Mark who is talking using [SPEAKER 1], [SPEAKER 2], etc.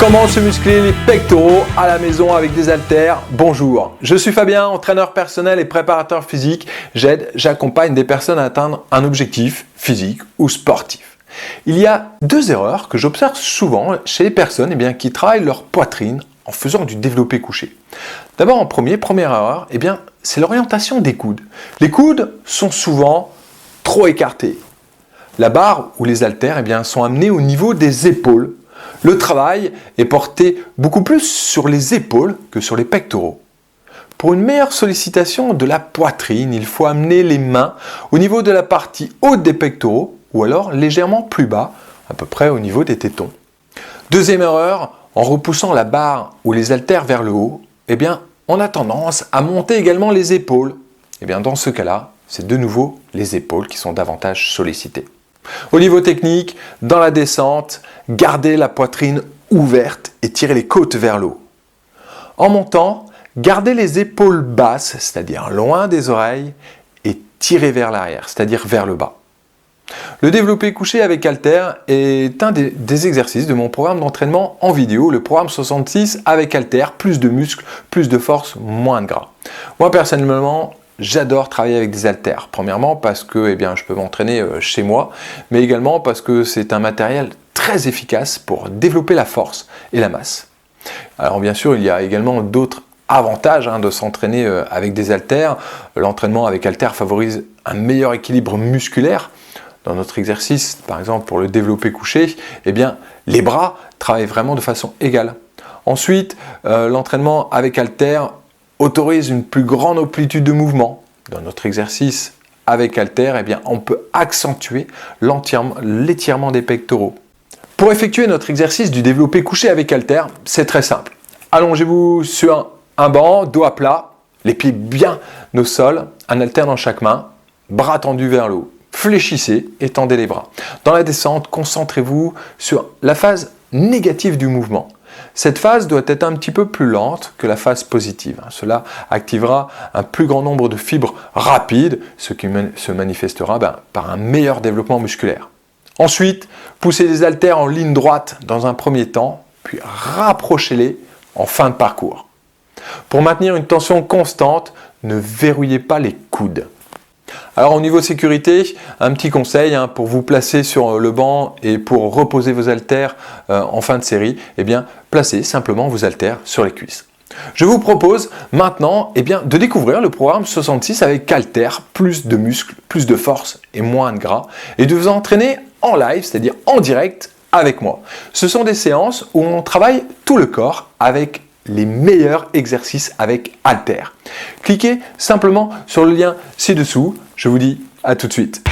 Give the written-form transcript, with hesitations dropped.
[SPEAKER 1] Comment se muscler les pectoraux à la maison avec des haltères? Bonjour, je suis Fabien, entraîneur personnel et préparateur physique. J'accompagne des personnes à atteindre un objectif physique ou sportif. Il y a deux erreurs que j'observe souvent chez les personnes qui travaillent leur poitrine en faisant du développé couché. D'abord, première erreur, c'est l'orientation des coudes. Les coudes sont souvent trop écartés. La barre ou les haltères sont amenés au niveau des épaules. Le travail est porté beaucoup plus sur les épaules que sur les pectoraux. Pour une meilleure sollicitation de la poitrine, il faut amener les mains au niveau de la partie haute des pectoraux ou alors légèrement plus bas, à peu près au niveau des tétons. Deuxième erreur, en repoussant la barre ou les haltères vers le haut, on a tendance à monter également les épaules. Dans ce cas-là, c'est de nouveau les épaules qui sont davantage sollicitées. Au niveau technique, dans la descente, gardez la poitrine ouverte et tirez les côtes vers le haut. En montant, gardez les épaules basses, c'est-à-dire loin des oreilles, et tirez vers l'arrière, c'est-à-dire vers le bas. Le développé couché avec haltères est un des exercices de mon programme d'entraînement en vidéo, le programme 66 avec haltères, plus de muscles, plus de force, moins de gras. Moi personnellement, j'adore travailler avec des haltères. Premièrement parce que je peux m'entraîner chez moi, mais également parce que c'est un matériel très efficace pour développer la force et la masse. Alors bien sûr, il y a également d'autres avantages de s'entraîner avec des haltères. L'entraînement avec haltères favorise un meilleur équilibre musculaire. Dans notre exercice, par exemple pour le développé couché, les bras travaillent vraiment de façon égale. Ensuite, l'entraînement avec haltères autorise une plus grande amplitude de mouvement. Dans notre exercice avec haltères, on peut accentuer l'étirement des pectoraux. Pour effectuer notre exercice du développé couché avec haltères, c'est très simple. Allongez-vous sur un banc, dos à plat, les pieds bien au sol, un haltère dans chaque main, bras tendus vers le haut. Fléchissez et tendez les bras. Dans la descente, concentrez-vous sur la phase négative du mouvement. Cette phase doit être un petit peu plus lente que la phase positive. Cela activera un plus grand nombre de fibres rapides, ce qui se manifestera par un meilleur développement musculaire. Ensuite, poussez les haltères en ligne droite dans un premier temps, puis rapprochez-les en fin de parcours. Pour maintenir une tension constante, ne verrouillez pas les coudes. Alors au niveau sécurité, un petit conseil pour vous placer sur le banc et pour reposer vos haltères en fin de série, placez simplement vos haltères sur les cuisses. Je vous propose maintenant de découvrir le programme 66 avec haltères, plus de muscles, plus de force et moins de gras, et de vous entraîner en live, c'est-à-dire en direct avec moi. Ce sont des séances où on travaille tout le corps avec les meilleurs exercices avec haltères. Cliquez simplement sur le lien ci-dessous. Je vous dis à tout de suite.